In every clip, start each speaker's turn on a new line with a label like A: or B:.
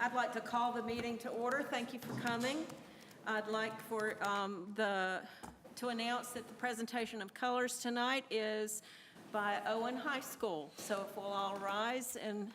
A: I'd like to call the meeting to order. Thank you for coming. I'd like for to announce that the presentation of colors tonight is by Owen High School. So if we'll all rise and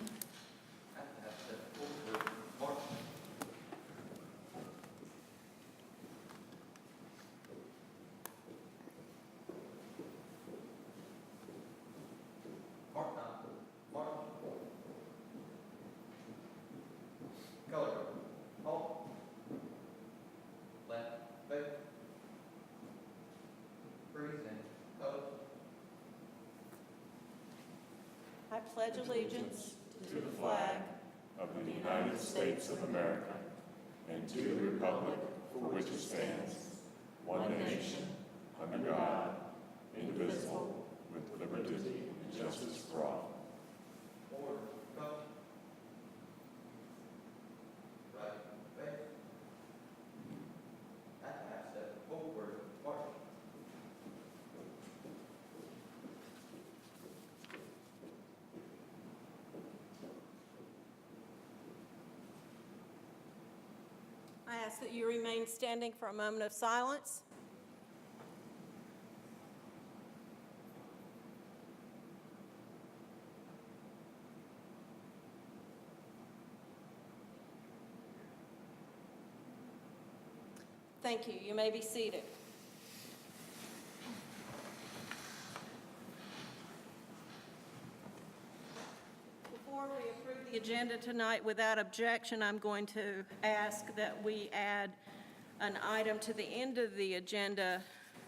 A: I pledge allegiance to the flag
B: of the United States of America and to the republic for which it stands, one nation, under God, indivisible, with liberty and justice for all.
C: Order. Go. Right. Back. That half step forward. March.
A: I ask that you remain standing for a moment of silence. Thank you. You may be seated. Before we approve the agenda tonight without objection, I'm going to ask that we add an item to the end of the agenda.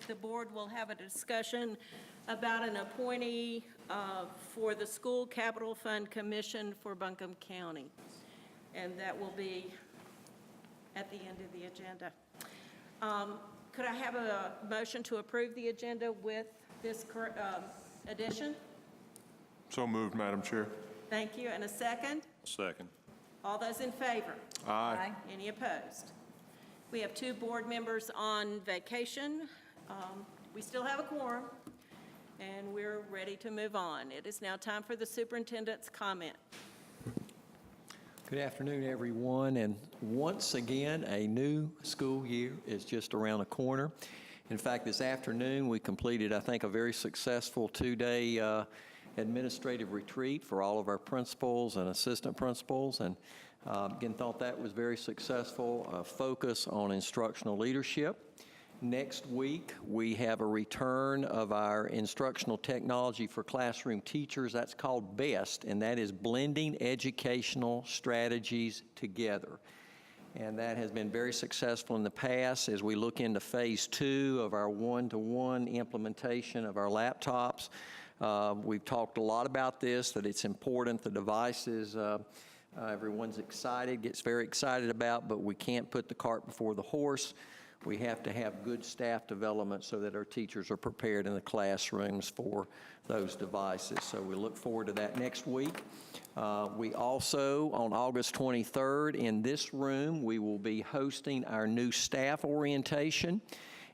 A: The board will have a discussion about an appointee for the School Capital Fund Commission for Buncombe County, and that will be at the end of the agenda. Could I have a motion to approve the agenda with this addition?
B: So moved, Madam Chair.
A: Thank you. And a second?
B: Second.
A: All those in favor?
B: Aye.
A: Any opposed? We have 2 board members on vacation. We still have a quorum, and we're ready to move on. It is now time for the superintendent's comment.
D: Good afternoon, everyone, and once again, a new school year is just around the corner. In fact, this afternoon, we completed, I think, a very successful 2-day administrative retreat for all of our principals and assistant principals, and again, thought that was very successful. Focus on instructional leadership. Next week, we have a return of our instructional technology for classroom teachers. That's called BEST, and that is blending educational strategies together. And that has been very successful in the past as we look into phase 2 of our one-to-one implementation of our laptops. We've talked a lot about this, that it's important, the devices, everyone's excited, gets very excited about, but we can't put the cart before the horse. We have to have good staff development so that our teachers are prepared in the classrooms for those devices. So we look forward to that next week. We also, on August 23rd, in this room, we will be hosting our new staff orientation.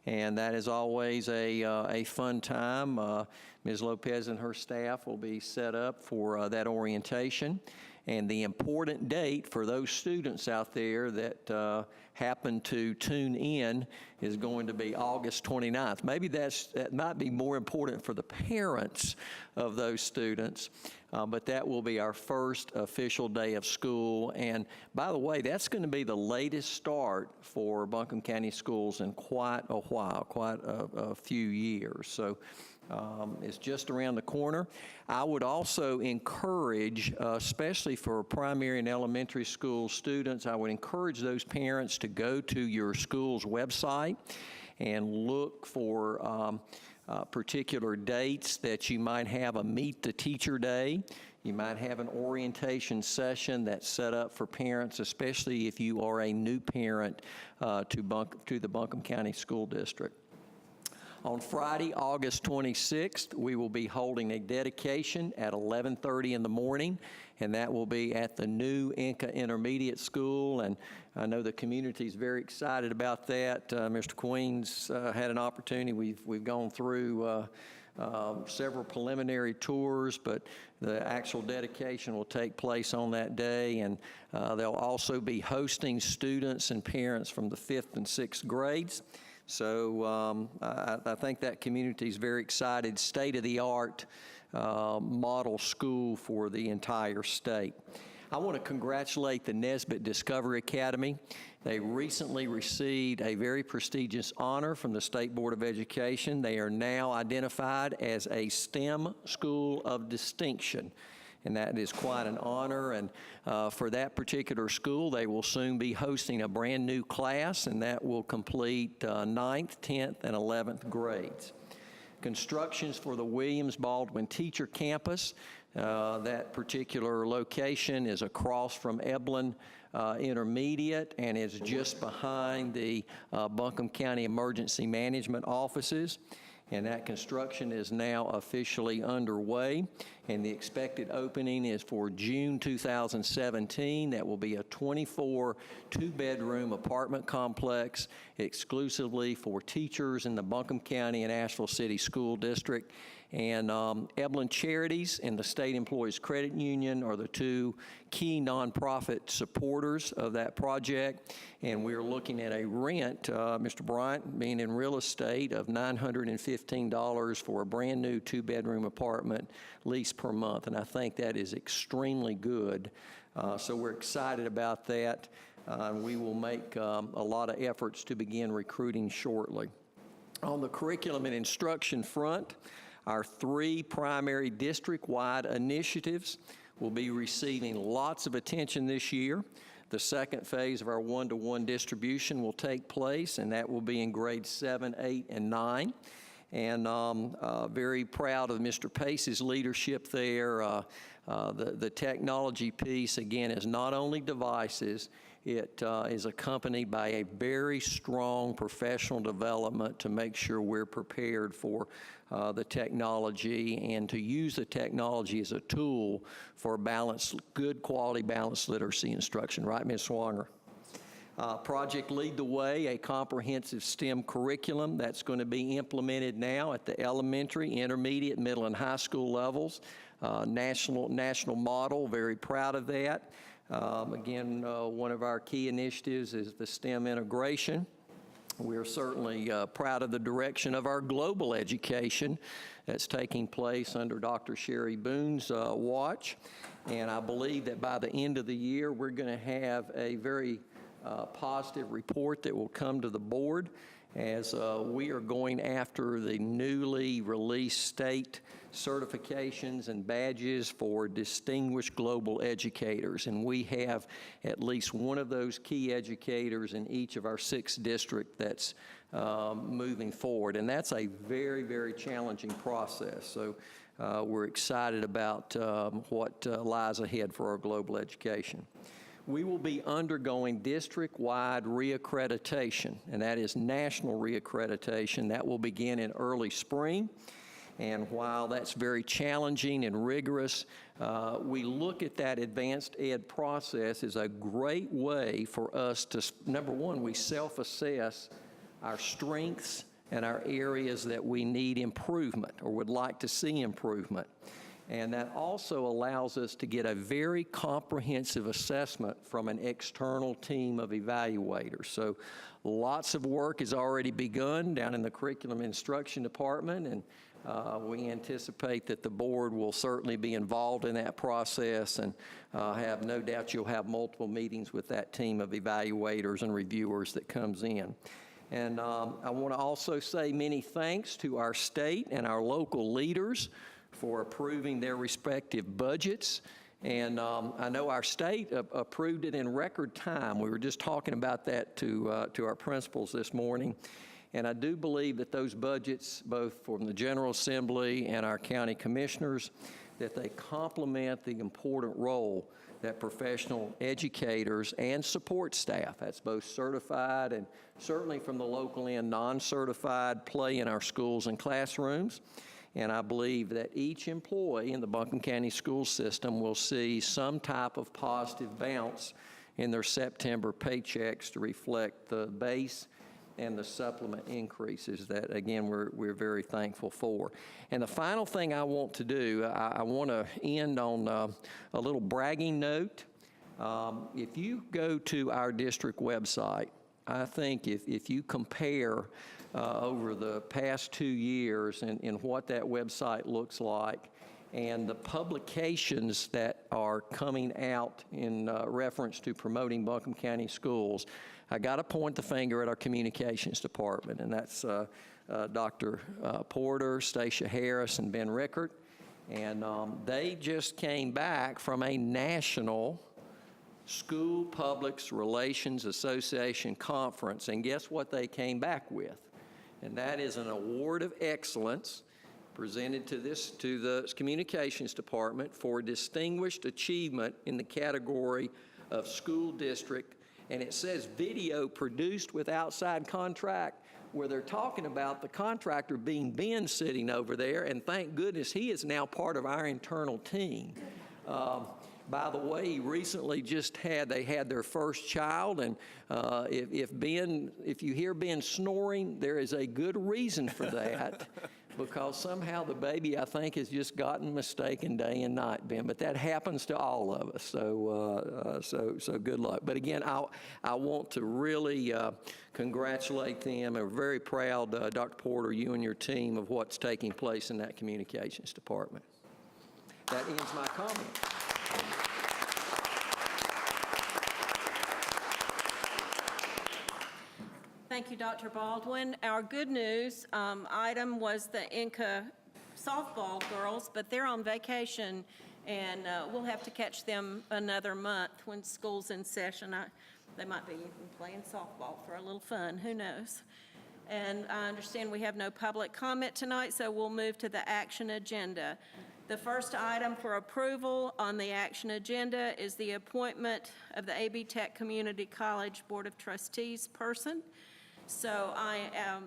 D: And that is always a fun time. Ms. Lopez and her staff will be set up for that orientation. And the important date for those students out there that happen to tune in is going to be August 29th. Maybe that might be more important for the parents of those students, but that will be our first official day of school. And by the way, that's going to be the latest start for Buncombe County schools in quite a while, quite a few years. So it's just around the corner. I would also encourage, especially for primary and elementary school students, I would encourage those parents to go to your school's website and look for particular dates that you might have a Meet the Teacher Day. You might have an orientation session that's set up for parents, especially if you are a new parent to the Buncombe County School District. On Friday, August 26th, we will be holding a dedication at 11:30 in the morning, and that will be at the new Inca Intermediate School, and I know the community is very excited about that. Mr. Queen's had an opportunity. We've gone through several preliminary tours, but the actual dedication will take place on that day, and they'll also be hosting students and parents from the 5th and 6th grades. So I think that community is very excited, state-of-the-art model school for the entire state. I want to congratulate the Nesbitt Discovery Academy. They recently received a very prestigious honor from the State Board of Education. They are now identified as a STEM School of Distinction, and that is quite an honor. And for that particular school, they will soon be hosting a brand new class, and that will complete 9th, 10th, and 11th grades. Constructions for the Williams Baldwin Teacher Campus. That particular location is across from Eblin Intermediate and is just behind the Buncombe County Emergency Management offices. And that construction is now officially underway, and the expected opening is for June 2017. That will be a 24 two-bedroom apartment complex exclusively for teachers in the Buncombe County and Asheville City School District. And Eblin Charities and the State Employees Credit Union are the two key nonprofit supporters of that project. And we're looking at a rent, Mr. Bryant, being in real estate, of $915 for a brand new two-bedroom apartment lease per month. And I think that is extremely good. So we're excited about that. We will make a lot of efforts to begin recruiting shortly. On the curriculum and instruction front, our 3 primary district-wide initiatives will be receiving lots of attention this year. The second phase of our one-to-one distribution will take place, and that will be in grades 7, 8, and 9. And very proud of Mr. Pace's leadership there. The technology piece, again, is not only devices, it is accompanied by a very strong professional development to make sure we're prepared for the technology and to use the technology as a tool for good quality balanced literacy instruction. Right, Ms. Swanger? Project Lead the Way, a comprehensive STEM curriculum that's going to be implemented now at the elementary, intermediate, middle, and high school levels. National model, very proud of that. Again, one of our key initiatives is the STEM integration. We're certainly proud of the direction of our global education that's taking place under Dr. Sherry Boone's watch. And I believe that by the end of the year, we're going to have a very positive report that will come to the board as we are going after the newly released state certifications and badges for distinguished global educators. And we have at least one of those key educators in each of our 6 districts that's moving forward. And that's a very, very challenging process. So we're excited about what lies ahead for our global education. We will be undergoing district-wide reaccreditation, and that is national reaccreditation. That will begin in early spring. And while that's very challenging and rigorous, we look at that advanced ed process as a great way for us to, number one, we self-assess our strengths and our areas that we need improvement or would like to see improvement. And that also allows us to get a very comprehensive assessment from an external team of evaluators. So lots of work has already begun down in the curriculum instruction department, and we anticipate that the board will certainly be involved in that process, and have no doubt you'll have multiple meetings with that team of evaluators and reviewers that comes in. And I want to also say many thanks to our state and our local leaders for approving their respective budgets. And I know our state approved it in record time. We were just talking about that to our principals this morning. And I do believe that those budgets, both from the General Assembly and our county commissioners, that they complement the important role that professional educators and support staff, that's both certified and certainly from the local end, non-certified, play in our schools and classrooms. And I believe that each employee in the Buncombe County school system will see some type of positive bounce in their September paychecks to reflect the base and the supplement increases that, again, we're very thankful for. And the final thing I want to do, I want to end on a little bragging note. If you go to our district website, I think if you compare over the past 2 years and what that website looks like and the publications that are coming out in reference to promoting Buncombe County schools, I got to point the finger at our communications department, and that's Dr. Porter, Stacia Harris, and Ben Rickert. And they just came back from a national School Public Relations Association conference, and guess what they came back with? And that is an award of excellence presented to the communications department for distinguished achievement in the category of school district, and it says video produced with outside contract, where they're talking about the contractor being Ben sitting over there, and thank goodness he is now part of our internal team. By the way, recently they had their first child, and if you hear Ben snoring, there is a good reason for that, because somehow the baby, I think, has just gotten mistaken day and night, Ben. But that happens to all of us. So good luck. But again, I want to really congratulate them. I'm very proud, Dr. Porter, you and your team, of what's taking place in that communications department. That ends my comment.
A: Thank you, Dr. Baldwin. Our good news item was the Inca softball girls, but they're on vacation, and we'll have to catch them another month when school's in session. They might be even playing softball for a little fun, who knows? And I understand we have no public comment tonight, so we'll move to the action agenda. The first item for approval on the action agenda is the appointment of the AB Tech Community College Board of Trustees person. So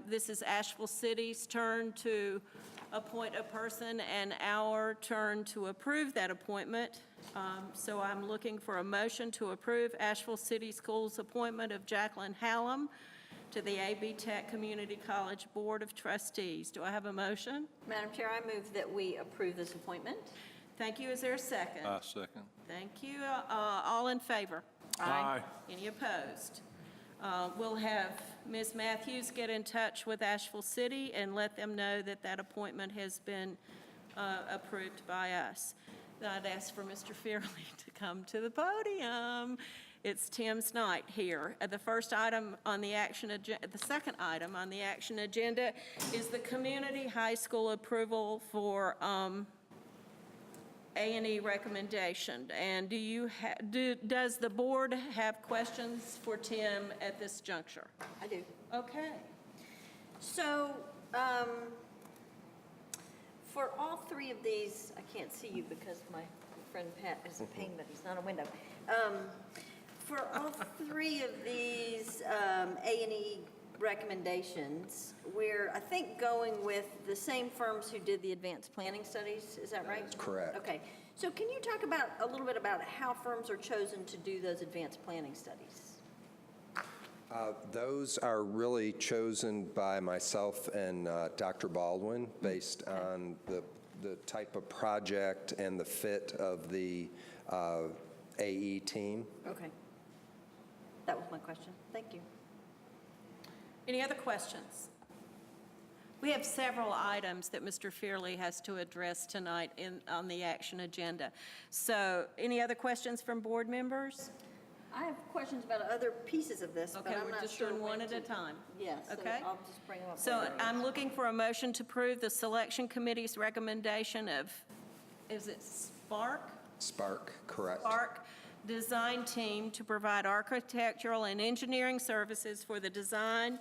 A: this is Asheville City's turn to appoint a person and our turn to approve that appointment. So I'm looking for a motion to approve Asheville City Schools' appointment of Jacqueline Hallam to the AB Tech Community College Board of Trustees. Do I have a motion?
E: Madam Chair, I move that we approve this appointment.
A: Thank you. Is there a second?
F: Second.
A: Thank you. All in favor?
F: Aye.
A: Any opposed? We'll have Ms. Matthews get in touch with Asheville City and let them know that that appointment has been approved by us. I'd ask for Mr. Fearley to come to the podium. It's Tim's night here. The first item on the action agenda, the second item on the action agenda is the community high school approval for A&E recommendation. And does the board have questions for Tim at this juncture?
E: I do.
A: Okay.
E: So, for all three of these, I can't see you because my friend Pat is a pain, but he's not a window. For all three of these A&E recommendations, we're, I think, going with the same firms who did the advanced planning studies. Is that right?
G: That's correct.
E: Okay. So can you talk about a little bit about how firms are chosen to do those advanced planning studies?
G: Those are really chosen by myself and Dr. Baldwin based on the type of project and the fit of the AE team.
E: Okay. That was my question. Thank you.
A: Any other questions? We have several items that Mr. Fearley has to address tonight on the action agenda. So any other questions from board members?
E: I have questions about other pieces of this, but
A: Okay,
E: I'm
A: we're
E: not
A: just
E: sure
A: doing one
E: when
A: at a
E: to-
A: time.
E: Yes, so
A: Okay.
E: I'll just bring them up.
A: So
E: later.
A: I'm looking for a motion to approve the selection committee's recommendation of, is it Spark?
G: Spark, correct.
A: Spark Design Team to provide architectural and engineering services for the design,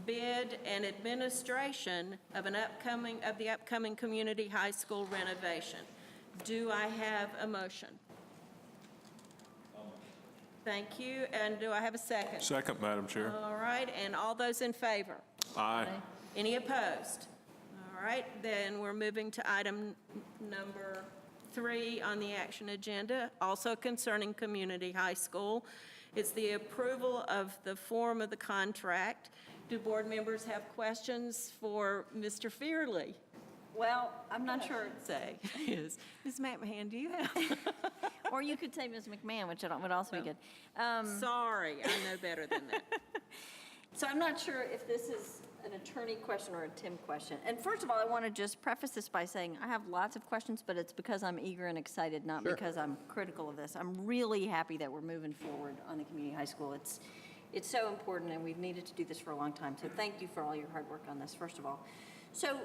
A: bid, and administration of the upcoming community high school renovation. Do I have a motion? Thank you. And do I have a second?
F: Second, Madam Chair.
A: All right, and all those in favor?
F: Aye.
A: Any opposed? All right, then we're moving to item number 3 on the action agenda, also concerning community high school. It's the approval of the form of the contract Do board members have questions for Mr. Fearley?
E: Well, I'm not sure,
A: Say, is, Ms. McMahon, do you have?
E: or you could say Ms. McMahon, which would also be good.
A: Sorry, I know better than that.
E: So I'm not sure if this is an attorney question or a Tim question. And first of all, I want to just preface this by saying I have lots of questions, but it's because I'm eager and excited, not
G: Sure.
E: because I'm critical of this. I'm really happy that we're moving forward on the community high school. It's so important, and we've needed to do this for a long time. So thank you for all your hard work on this, first of all. So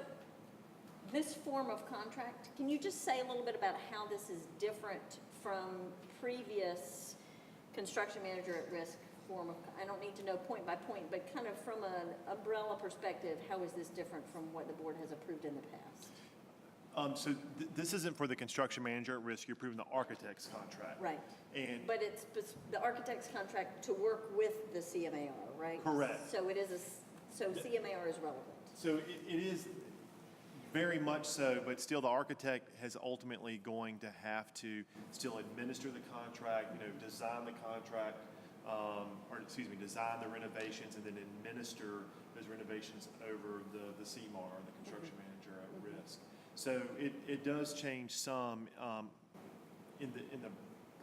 E: this form of contract, can you just say a little bit about how this is different from previous construction manager at risk form of, I don't need to know point by point, but kind of from an umbrella perspective, how is this different from what the board has approved in the past?
F: So this isn't for the construction manager at risk, you're approving the architect's contract.
E: Right.
F: And
E: But it's the architect's contract to work with the CMAR, right?
F: Correct.
E: So it is so CMAR is relevant.
F: so it is very much so, but still the architect has ultimately going to have to still administer the contract, design the contract, design the renovations and then administer those renovations over the CMAR, the construction manager at risk. So it does change some in the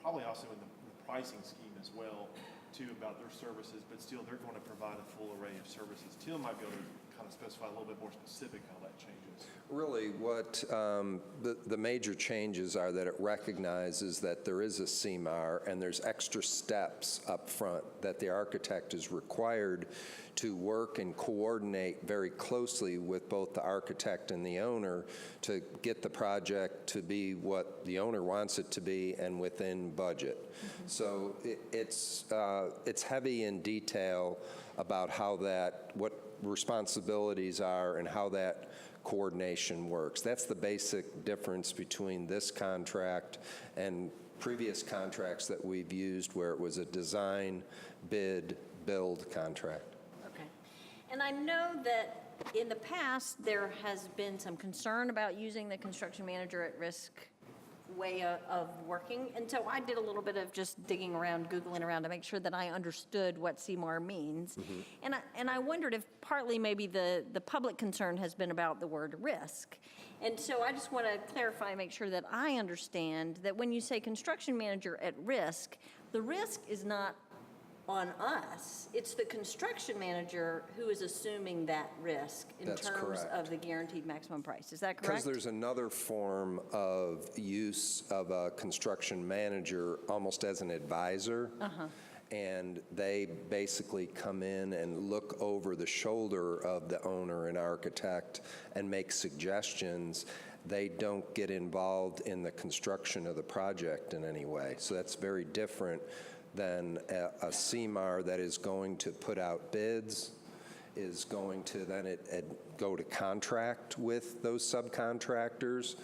F: probably also in the pricing scheme as well too about their services, but still they're going to provide a full array of services. Tim might be able to kind of specify a little bit more specific how that changes.
G: Really, what the major changes are that it recognizes that there is a CMAR and there's extra steps up front that the architect is required to work and coordinate very closely with both the architect and the owner to get the project to be what the owner wants it to be and within budget. So it's heavy in detail about how what responsibilities are and how that coordination works. That's the basic difference between this contract and previous contracts that we've used where it was a design, bid, build contract.
E: Okay. And I know that in the past, there has been some concern about using the construction manager at risk way of working. And so I did a little bit of just digging around, Googling around to make sure that I understood what CMAR means. And I wondered if partly maybe the public concern has been about the word risk. And so I just want to clarify, make sure that I understand that when you say construction manager at risk, the risk is not on us. It's the construction manager who is assuming that risk in
G: That's
E: terms
G: correct.
E: of the guaranteed maximum price. Is that correct?
G: Because there's another form of use of a construction manager almost as an advisor. And they basically come in and look over the shoulder of the owner and architect and make suggestions. They don't get involved in the construction of the project in any way. So that's very different than a CMAR that is going to put out bids, is going to then go to contract with those subcontractors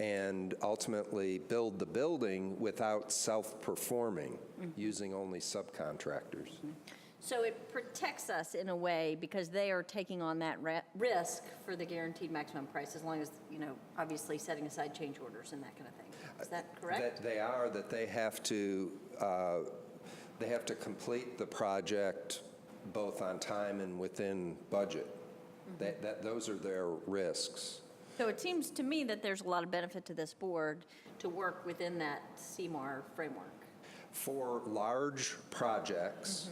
G: and ultimately build the building without self-performing, using only subcontractors.
E: So it protects us in a way because they are taking on that risk for the guaranteed maximum price, as long as, obviously setting aside change orders and that kind of thing. Is that correct?
G: They have to complete the project both on time and within budget. Those are their risks.
E: So it seems to me that there's a lot of benefit to this board to work within that CMAR framework.
G: For large projects,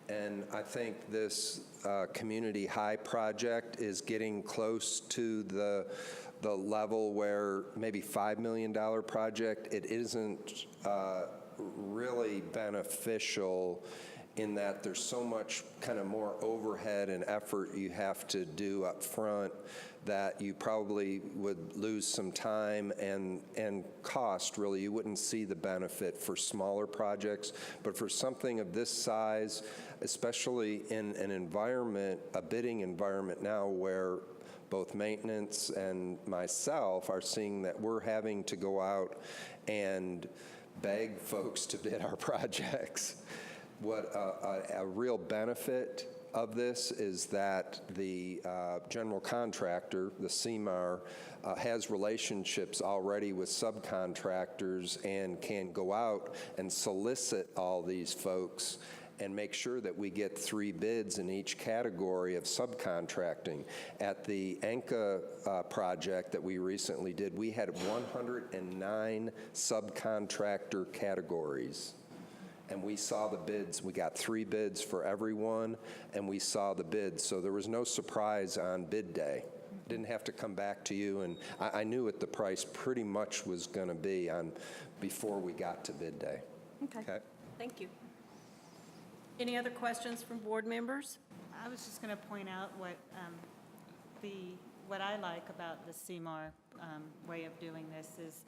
G: and I think this community high project is getting close to the level where maybe $5 million project, it isn't really beneficial in that there's so much kind of more overhead and effort you have to do up front that you probably would lose some time and cost, really. You wouldn't see the benefit for smaller projects. But for something of this size, especially in an environment, a bidding environment now where both maintenance and myself are seeing that we're having to go out and beg folks to bid our projects. What a real benefit of this is that the general contractor, the CMAR, has relationships already with subcontractors and can go out and solicit all these folks and make sure that we get 3 bids in each category of subcontracting. At the ANCA project that we recently did, we had 109 subcontractor categories. And we saw the bids. We got 3 bids for everyone, and we saw the bids. So there was no surprise on bid day. Didn't have to come back to you, and I knew what the price pretty much was going to be before we got to bid day.
E: Okay, thank you.
A: Any other questions from board members?
H: I was just going to point out what I like about the CMAR way of doing this is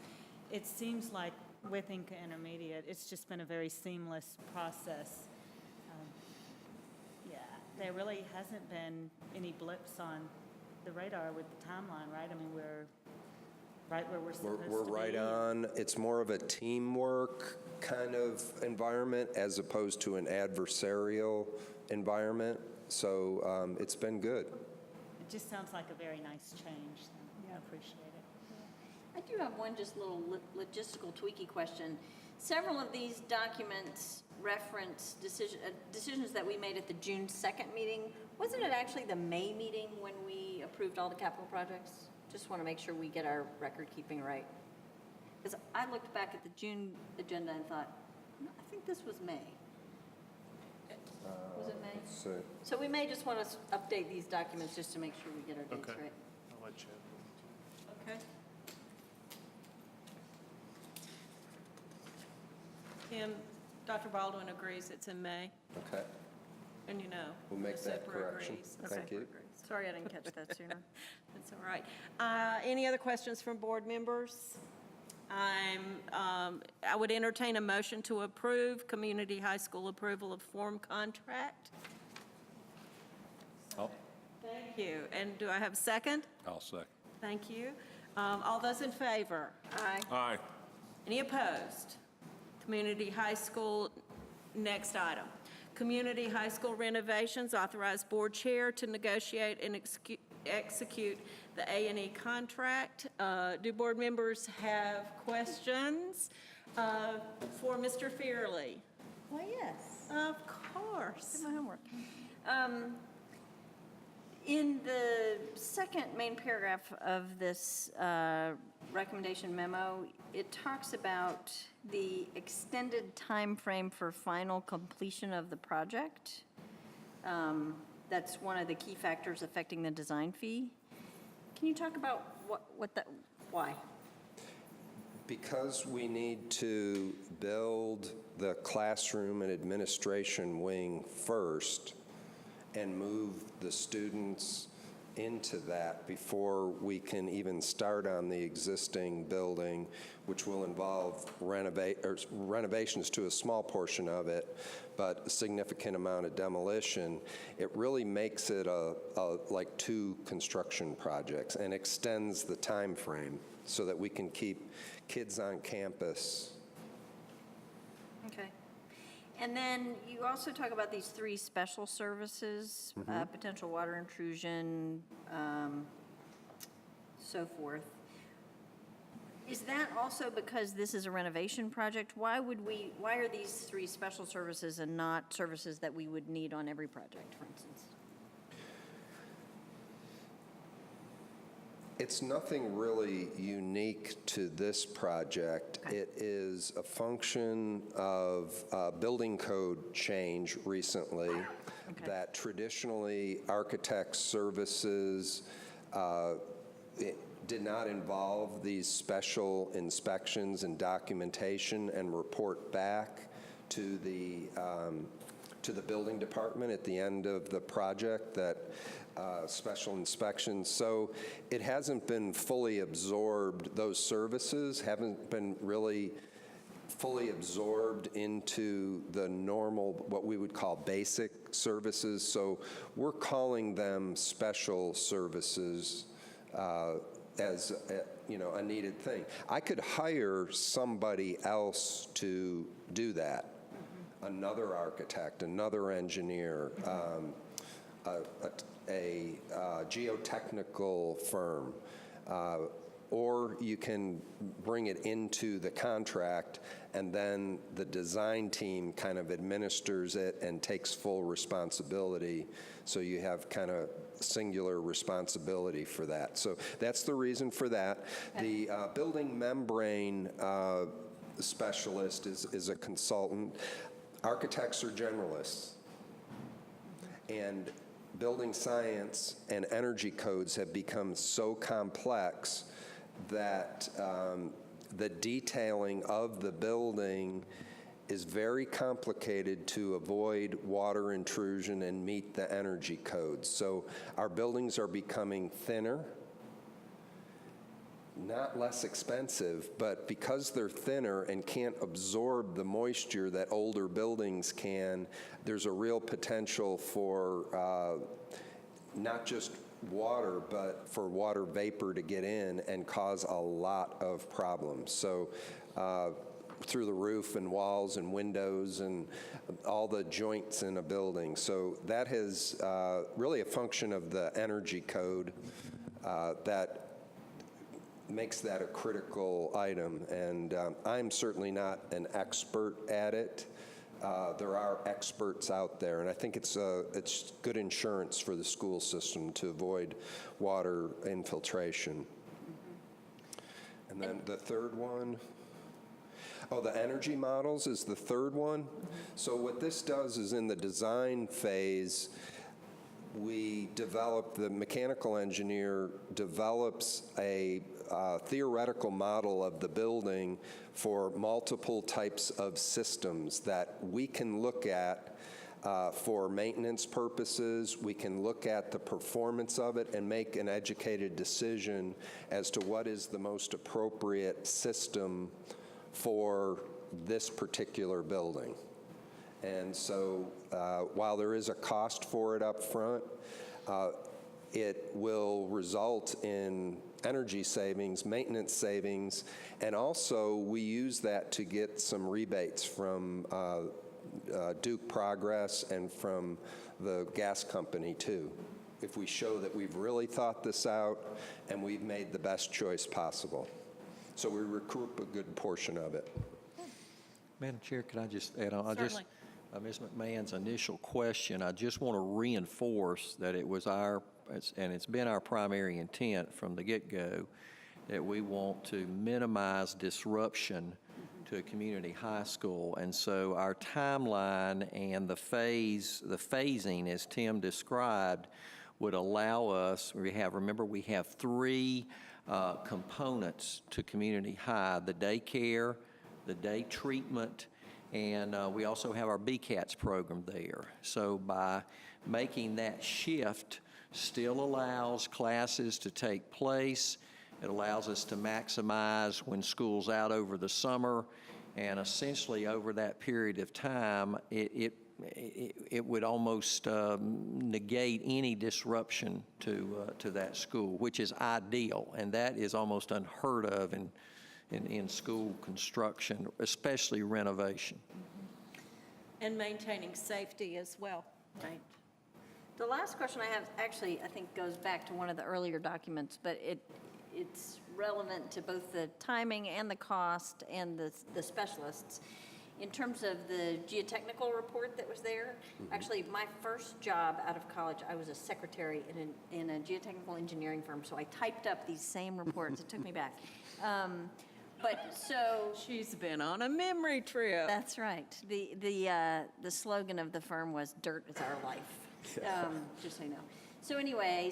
H: it seems like with Inca Intermediate, it's just been a very seamless process. Yeah, there really hasn't been any blips on the radar with the timeline, right? I mean, we're right where we're supposed to be.
G: We're right on. It's more of a teamwork kind of environment as opposed to an adversarial environment. So it's been good.
H: It just sounds like a very nice change. So I appreciate it.
E: I do have one just little logistical tweaky question. Several of these documents reference decisions that we made at the June 2nd meeting. Wasn't it actually the May meeting when we approved all the capital projects? Just want to make sure we get our record keeping right. Because I looked back at the June agenda and thought, no, I think this was May. Was it May? So we may just want to update these documents just to make sure we get our dates
F: Okay.
E: right.
F: I'll let you.
A: Okay. Kim, Dr. Baldwin agrees it's in May,
G: Okay.
A: and you know.
G: We'll make
A: Ms.
G: that
A: Zipper
G: correction.
A: agrees.
G: Thank
A: Zipper
G: you.
A: agrees.
E: Sorry I didn't catch that sooner.
A: That's all right. Any other questions from board members? I would entertain a motion to approve community high school approval of form contract.
B: Oh,
A: Thank you. And do I have a second?
B: I'll second.
A: Thank you. All those in favor?
E: Aye.
B: Aye.
A: Any opposed? Community high school, next item. Community high school renovations, authorize board chair to negotiate and execute the A&E contract. Do board members have questions for Mr. Fearley?
E: Well, yes.
A: Of course.
E: Did my homework. In the second main paragraph of this recommendation memo, it talks about the extended time frame for final completion of the project. That's one of the key factors affecting the design fee. Can you talk about why?
G: Because we need to build the classroom and administration wing first and move the students into that before we can even start on the existing building, which will involve renovations to a small portion of it, but a significant amount of demolition. It really makes it like 2 construction projects and extends the time frame so that we can keep kids on campus.
E: Okay. And then you also talk about these 3 special services, potential water intrusion, so forth. Is that also because this is a renovation project? Why are these 3 special services and not services that we would need on every project, for instance?
G: It's nothing really unique to this project.
E: Okay.
G: It is a function of building code change recently that traditionally architect services did not involve these special inspections and documentation and report back to the building department at the end of the project, that special inspections. So it hasn't been fully absorbed, those services haven't been really fully absorbed into the normal, what we would call basic services. So we're calling them special services as a needed thing. I could hire somebody else to do that, another architect, another engineer, a geotechnical firm. or you can bring it into the contract, and then the design team kind of administers it and takes full responsibility. So you have kind of singular responsibility for that. So that's the reason for that. The building membrane specialist is a consultant. Architects are generalists. And building science and energy codes have become so complex that the detailing of the building is very complicated to avoid water intrusion and meet the energy codes. So our buildings are becoming thinner, not less expensive, but because they're thinner and can't absorb the moisture that older buildings can, there's a real potential for not just water, but for water vapor to get in and cause a lot of problems. So through the roof and walls and windows and all the joints in a building. So that is really a function of the energy code that makes that a critical item. And I'm certainly not an expert at it. There are experts out there, and I think it's good insurance for the school system to avoid water infiltration. And then the third one, the energy models is the third one. So what this does is in the design phase, the mechanical engineer develops a theoretical model of the building for multiple types of systems that we can look at for maintenance purposes. We can look at the performance of it and make an educated decision as to what is the most appropriate system for this particular building. And so while there is a cost for it up front, it will result in energy savings, maintenance savings, and also we use that to get some rebates from Duke Progress and from the gas company too, if we show that we've really thought this out and we've made the best choice possible. So we recoup a good portion of it.
D: Madam Chair, could I just add on?
A: Certainly.
D: Ms. McMahon's initial question, I just want to reinforce that it was it's been our primary intent from the get-go that we want to minimize disruption to a community high school. And so our timeline and the phasing, as Tim described, would allow us, we have three components to community high: the daycare, the day treatment, and we also have our BCATS program there. So by making that shift still allows classes to take place. It allows us to maximize when school's out over the summer, and essentially over that period of time, it would almost negate any disruption to that school, which is ideal, and that is almost unheard of in school construction, especially renovation.
A: And maintaining safety as well, right?
E: The last question I have actually, I think, goes back to one of the earlier documents, but it's relevant to both the timing and the cost and the specialists. In terms of the geotechnical report that was there, actually, my first job out of college, I was a secretary in a geotechnical engineering firm, so I typed up these same reports. It took me back.
A: She's been on a memory trip.
E: That's right. The slogan of the firm was "Dirt is our life." Just so you know. So anyway,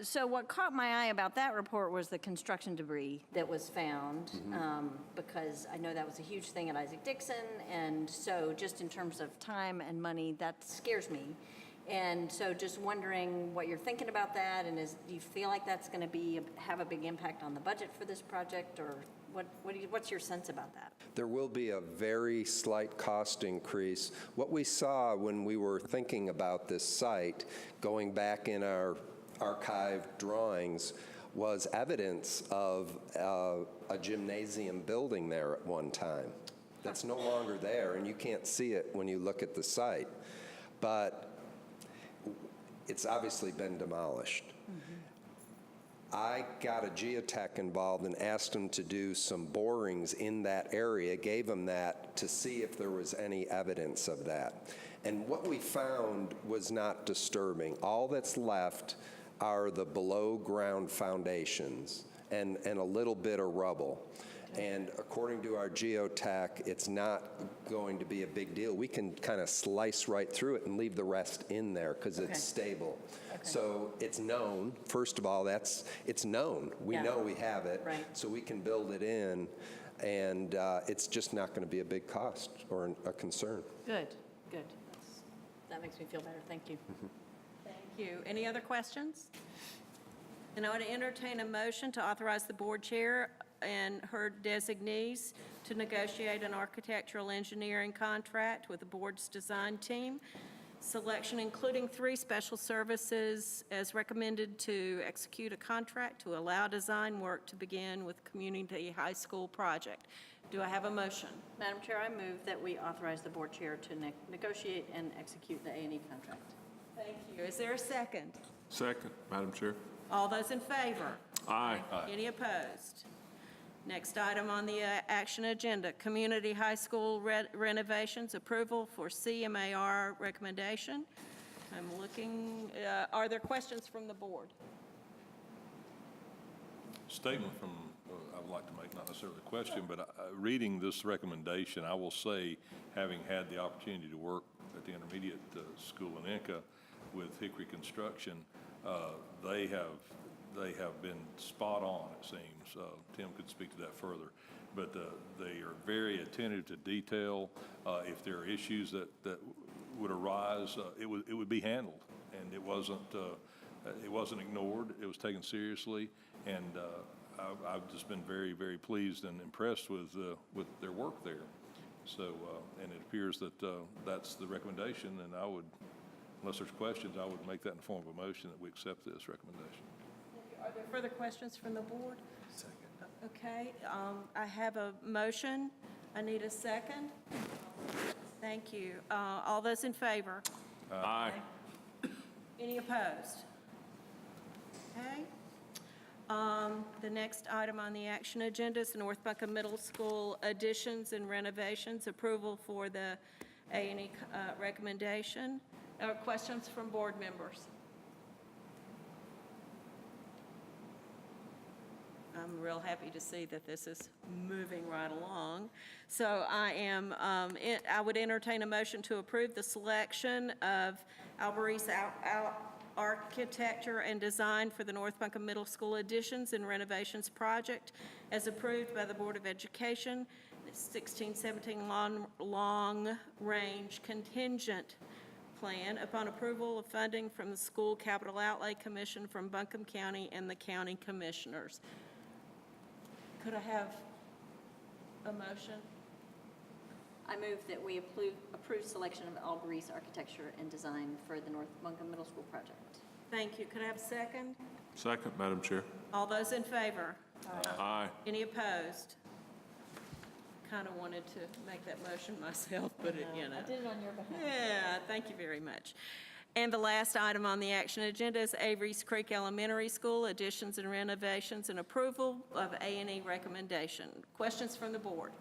E: so what caught my eye about that report was the construction debris that was found, because I know that was a huge thing at Isaac Dixon, and so just in terms of time and money, that scares me. And so just wondering what you're thinking about that, and do you feel like that's going to have a big impact on the budget for this project, or what's your sense about that?
G: There will be a very slight cost increase. What we saw when we were thinking about this site, going back in our archived drawings, was evidence of a gymnasium building there at one time. That's no longer there, and you can't see it when you look at the site. But it's obviously been demolished. I got a geotech involved and asked them to do some borings in that area, gave them that to see if there was any evidence of that. And what we found was not disturbing. All that's left are the below-ground foundations and a little bit of rubble. And according to our geotech, it's not going to be a big deal. We can kind of slice right through it and leave the rest in there because it's stable. So it's known, first of all, it's known. We know we have it.
E: Right.
G: So we can build it in, and it's just not going to be a big cost or a concern.
E: Good, good. That makes me feel better. Thank you.
A: Thank you. Any other questions? And I would entertain a motion to authorize the board chair and her designees to negotiate an architectural engineering contract with the board's design team. Selection including 3 special services as recommended to execute a contract to allow design work to begin with community high school project. Do I have a motion?
E: Madam Chair, I move that we authorize the board chair to negotiate and execute the A&E contract.
A: Thank you. Is there a second?
B: Second, Madam Chair.
A: All those in favor?
B: Aye.
A: Any opposed? Next item on the action agenda, community high school renovations, approval for CMAR recommendation. I'm looking, are there questions from the board?
I: Statement from, I would like to make, not necessarily a question, but reading this recommendation, I will say, having had the opportunity to work at the intermediate school in Inca with Hickory Construction, they have been spot on, it seems. Tim could speak to that further. But they are very attentive to detail. If there are issues that would arise, it would be handled. And it wasn't ignored. It was taken seriously. And I've just been very, very pleased and impressed with their work there. So, and it appears that that's the recommendation. And I would, unless there's questions, I would make that in the form of a motion that we accept this recommendation.
A: Are there further questions from the board? Second. Okay, I have a motion. I need a second. Thank you. All those in favor?
B: Aye.
A: Any opposed? Okay. The next item on the action agenda is the North Buncombe Middle School additions and renovations, approval for the A&E recommendation. Questions from board members? I'm real happy to see that this is moving right along. So I would entertain a motion to approve the selection of Alvarez Architecture and Design for the North Buncombe Middle School additions and renovations project as approved by the Board of Education, 16-17 long-range contingent plan upon approval of funding from the School Capital Outlay Commission from Buncombe County and the county commissioners. Could I have a motion?
E: I move that we approve selection of Alvarez Architecture and Design for the North Buncombe Middle School project.
A: Thank you. Could I have a second?
B: Second, Madam Chair.
A: All those in favor?
B: Aye.
A: Any opposed? Kind of wanted to make that motion myself, but it, you know.
E: I did it on your behalf.
A: Yeah, thank you very much. And the last item on the action agenda is Avery's Creek Elementary School additions and renovations and approval of A&E recommendation. Questions from the board?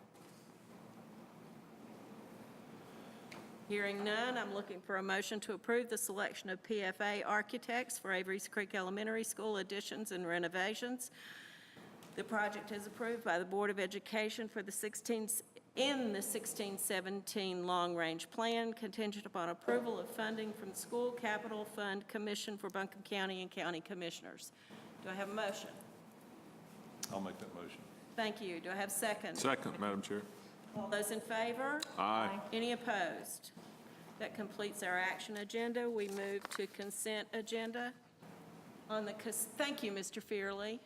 A: Hearing none, I'm looking for a motion to approve the selection of PFA architects for Avery's Creek Elementary School additions and renovations. The project is approved by the Board of Education for the 16-17 long-range plan, contingent upon approval of funding from the School Capital Fund Commission for Buncombe County and County Commissioners. Do I have a motion?
I: I'll make that motion.
A: Thank you. Do I have a second?
B: Second, Madam Chair.
A: All those in favor?
B: Aye.
A: Any opposed? That completes our action agenda. We move to consent agenda. Thank you, Mr. Fearley.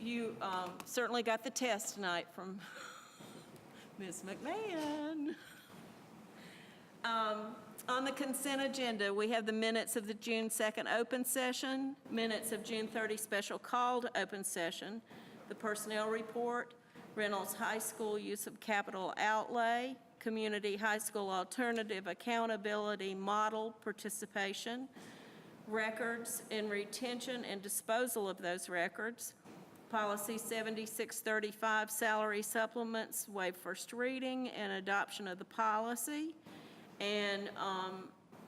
A: You certainly got the test tonight from Ms. McMahon. On the consent agenda, we have the minutes of the June 2nd open session, minutes of June 30 special called open session, the personnel report, Reynolds High School use of capital outlay, community high school alternative accountability model participation, records and retention and disposal of those records. Policy 7635, salary supplements, waive first reading and adoption of the policy. And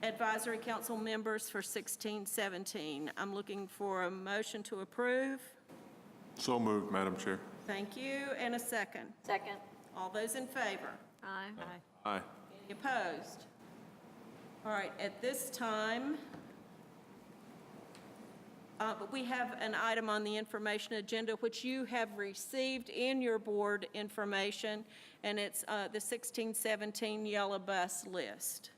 A: advisory council members for 1617. I'm looking for a motion to approve.
B: So moved, Madam Chair.
A: Thank you, and a second.
E: Second.
A: All those in favor?
E: Aye.
B: Aye.
A: Any opposed? All right, at this time, but we have an item on the information agenda which you have received in your board information, and it's the 1617 yellow bus list.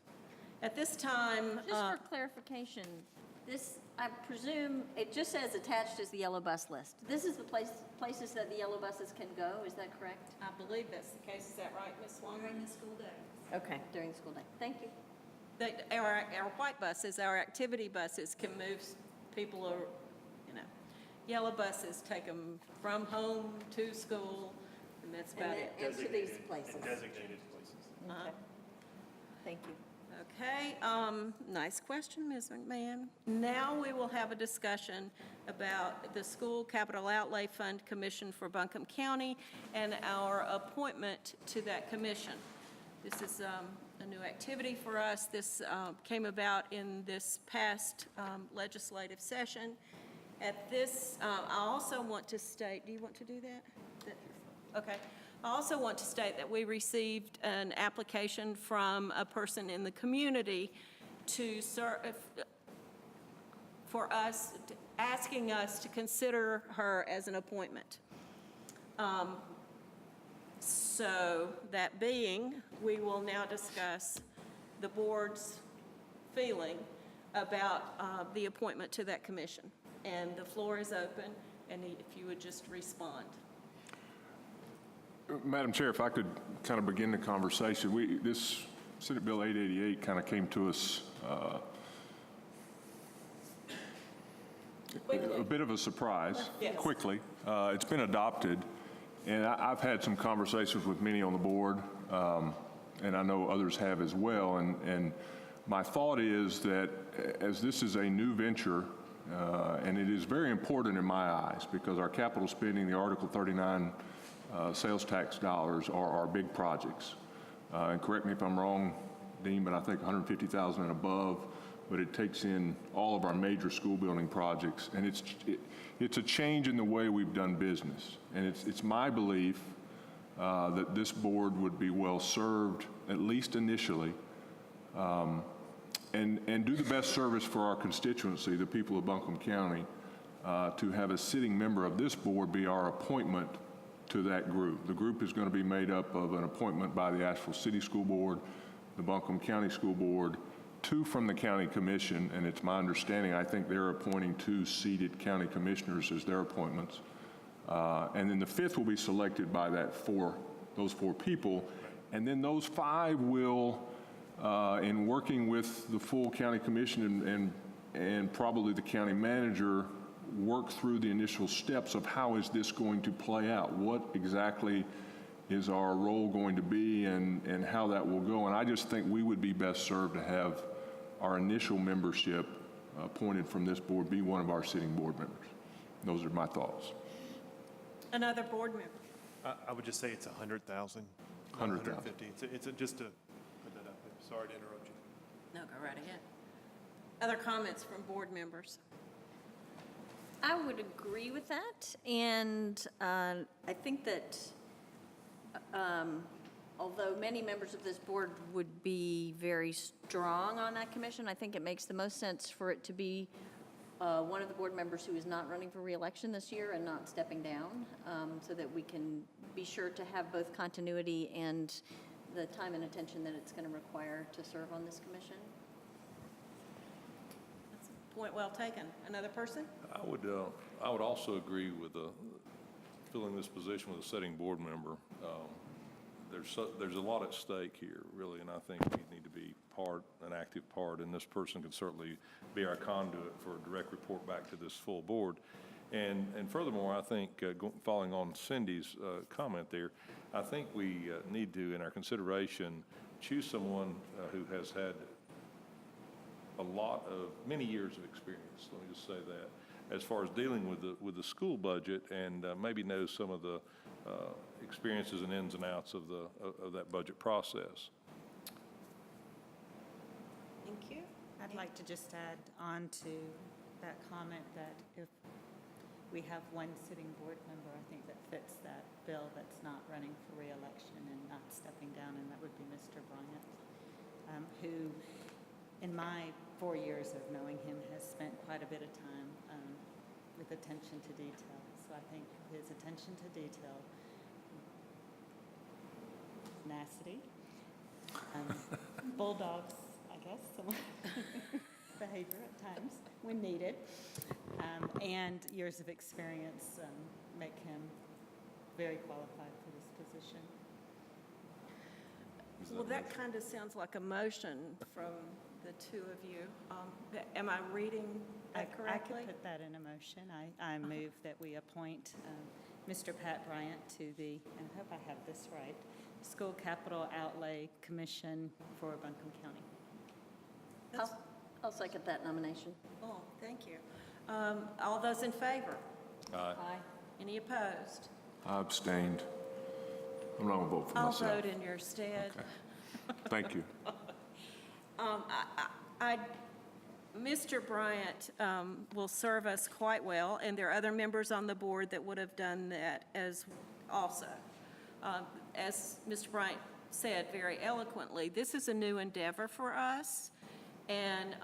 A: At this time,
E: Just for clarification, this, I presume, it just says attached is the yellow bus list. This is the places that the yellow buses can go, is that correct?
A: I believe that's the case. Is that right, Ms. Swan?
E: During the school day. Okay, during the school day. Thank you.
A: Our white buses, our activity buses can move people, or, yellow buses take them from home to school, and that's about it.
E: And to these places.
F: Designated places.
E: Okay. Thank you.
A: Okay, nice question, Ms. McMahon. Now we will have a discussion about the School Capital Outlay Fund Commission for Buncombe County and our appointment to that commission. This is a new activity for us. This came about in this past legislative session. At this, I also want to state, do you want to do that? Okay. I also want to state that we received an application from a person in the community to serve, for us, asking us to consider her as an appointment. So that being, we will now discuss the board's feeling about the appointment to that commission. And the floor is open, and if you would just respond.
B: Madam Chair, if I could kind of begin the conversation. This Senate Bill 888 kind of came to us a bit of a surprise,
A: Yes.
B: quickly. It's been adopted, and I've had some conversations with many on the board, and I know others have as well. And my thought is that as this is a new venture, and it is very important in my eyes because our capital spending, the Article 39 sales tax dollars are our big projects. And correct me if I'm wrong, Dean, but I think 150,000 and above, but it takes in all of our major school building projects. And it's a change in the way we've done business. And it's my belief that this board would be well served, at least initially, and do the best service for our constituency, the people of Buncombe County, to have a sitting member of this board be our appointment to that group. The group is going to be made up of an appointment by the Asheville City School Board, the Buncombe County School Board, 2 from the County Commission, and it's my understanding, I think they're appointing 2 seated county commissioners as their appointments. And then the 5th will be selected by those 4 people. And then those 5 will, in working with the full county commission and probably the county manager, work through the initial steps of how is this going to play out? What exactly is our role going to be and how that will go? And I just think we would be best served to have our initial membership appointed from this board be one of our sitting board members. Those are my thoughts.
A: Another board member.
F: I would just say it's 100,000.
B: 100,000.
F: 150. It's just to put that up there. Sorry to interrupt you.
A: No, go right ahead. Other comments from board members?
E: I would agree with that, and I think that although many members of this board would be very strong on that commission, I think it makes the most sense for it to be one of the board members who is not running for re-election this year and not stepping down, so that we can be sure to have both continuity and the time and attention that it's going to require to serve on this commission.
A: Point well taken. Another person?
I: I would also agree with filling this position with a sitting board member. There's a lot at stake here, really, and I think we need to be an active part, and this person can certainly be our conduit for a direct report back to this full board. And furthermore, I think, following on Cindy's comment there, I think we need to, in our consideration, choose someone who has had many years of experience, let me just say that, as far as dealing with the school budget, and maybe knows some of the experiences and ins and outs of that budget process.
E: Thank you.
H: I'd like to just add on to that comment that if we have one sitting board member, I think that fits that bill that's not running for reelection and not stepping down, and that would be Mr. Bryant, who, in my 4 years of knowing him, has spent quite a bit of time with attention to detail. So I think his attention to detail, tenacity, bulldogs, I guess, some behavior at times when needed, and years of experience make him very qualified for this position.
A: Well, that kind of sounds like a motion from the two of you. Am I reading that correctly?
H: I could put that in a motion. I move that we appoint Mr. Pat Bryant to the, and I hope I have this right, School Capital Outlay Commission for Buncombe County.
E: I'll second that nomination.
A: Oh, thank you. All those in favor?
I: Aye.
A: Any opposed?
B: I abstained. I'm not going to vote for
A: I'll
B: myself.
A: vote in your stead.
B: Okay. Thank you.
A: Mr. Bryant will serve us quite well, and there are other members on the board that would have done that as also. As Mr. Bryant said very eloquently, this is a new endeavor for us, and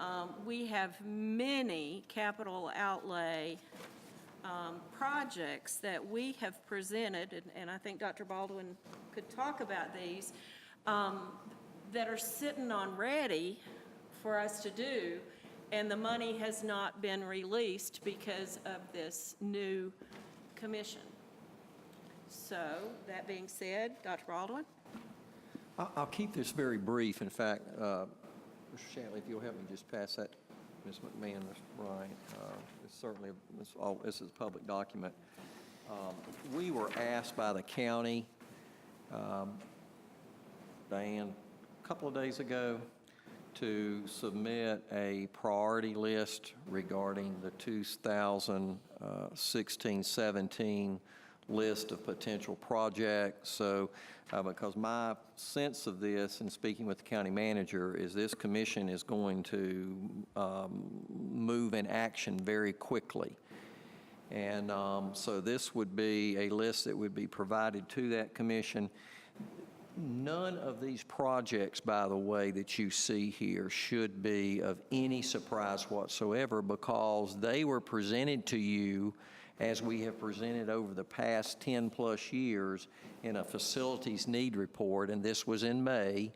A: we have many capital outlay projects that we have presented, and I think Dr. Baldwin could talk about these, that are sitting on ready for us to do, and the money has not been released because of this new commission. So, that being said, Dr. Baldwin?
D: I'll keep this very brief. In fact, Mr. Shanley, if you'll help me just pass that, Ms. McMahon, Mr. Bryant. It's certainly, this is a public document. We were asked by the county, Diane, a couple of days ago, to submit a priority list regarding the 2016-17 list of potential projects. So, because my sense of this, in speaking with the county manager, is this commission is going to move in action very quickly. And so this would be a list that would be provided to that commission. None of these projects, by the way, that you see here should be of any surprise whatsoever, because they were presented to you as we have presented over the past 10-plus years in a facilities need report, and this was in May.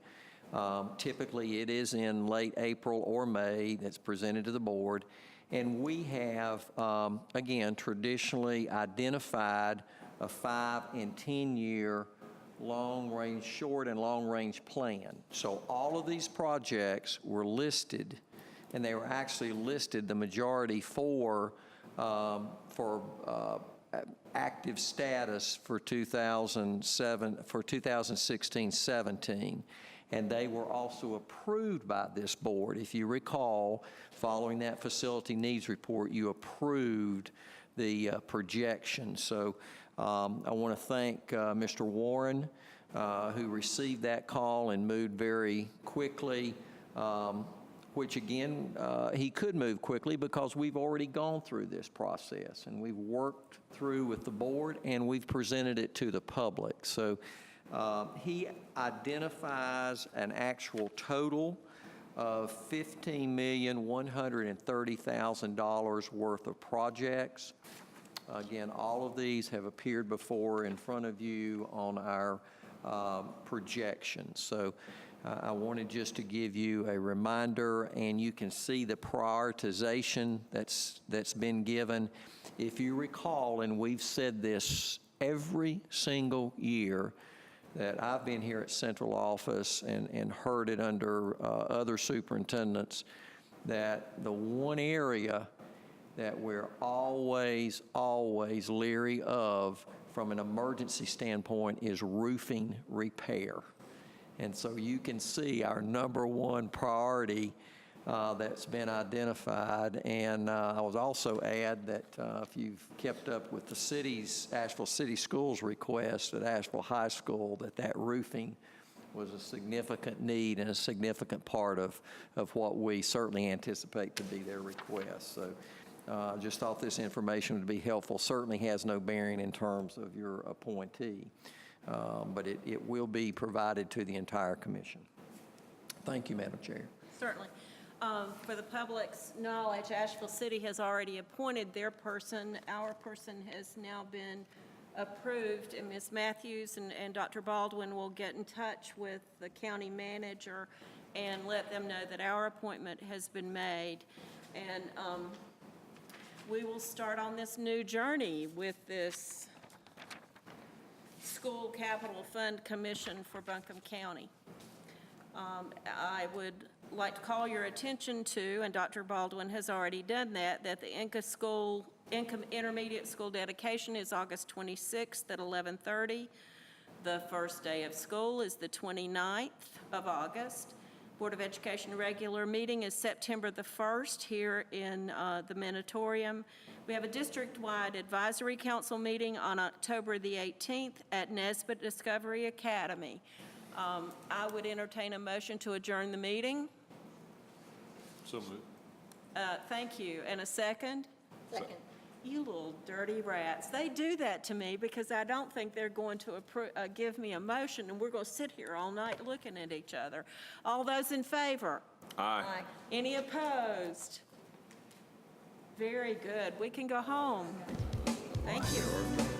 D: Typically, it is in late April or May that's presented to the board. And we have, again, traditionally identified a 5- and 10-year long-range, short and long-range plan. So all of these projects were listed, and they were actually listed, the majority, for active status for 2016-17, and they were also approved by this board. If you recall, following that facility needs report, you approved the projection. So I want to thank Mr. Warren, who received that call and moved very quickly, which again, he could move quickly because we've already gone through this process and we've worked through with the board and we've presented it to the public. So he identifies an actual total of $15,130,000 worth of projects. Again, all of these have appeared before in front of you on our projections. So I wanted just to give you a reminder, and you can see the prioritization that's been given. If you recall, and we've said this every single year that I've been here at central office and heard it under other superintendents, that the one area that we're always leery of from an emergency standpoint is roofing repair. And so you can see our number one priority that's been identified. And I would also add that if you've kept up with the city's, Asheville City Schools request at Asheville High School, that roofing was a significant need and a significant part of what we certainly anticipate to be their request. So just thought this information would be helpful. Certainly has no bearing in terms of your appointee, but it will be provided to the entire commission. Thank you, Madam Chair.
A: Certainly. For the public's knowledge, Asheville City has already appointed their person. Our person has now been approved, and Ms. Matthews and Dr. Baldwin will get in touch with the county manager and let them know that our appointment has been made. And we will start on this new journey with this School Capital Fund Commission for Buncombe County. I would like to call your attention to, and Dr. Baldwin has already done that the Income Intermediate School dedication is August 26th at 11:30. The first day of school is the 29th of August. Board of Education regular meeting is September the 1st here in the Minitorium. We have a district-wide advisory council meeting on October the 18th at Nesbitt Discovery Academy. I would entertain a motion to adjourn the meeting.
I: So moved.
A: Thank you. And a second?
E: Second.
A: You little dirty rats. They do that to me because I don't think they're going to give me a motion, and we're going to sit here all night looking at each other. All those in favor?
E: Aye.
A: Any opposed? Very good. We can go home. Thank you.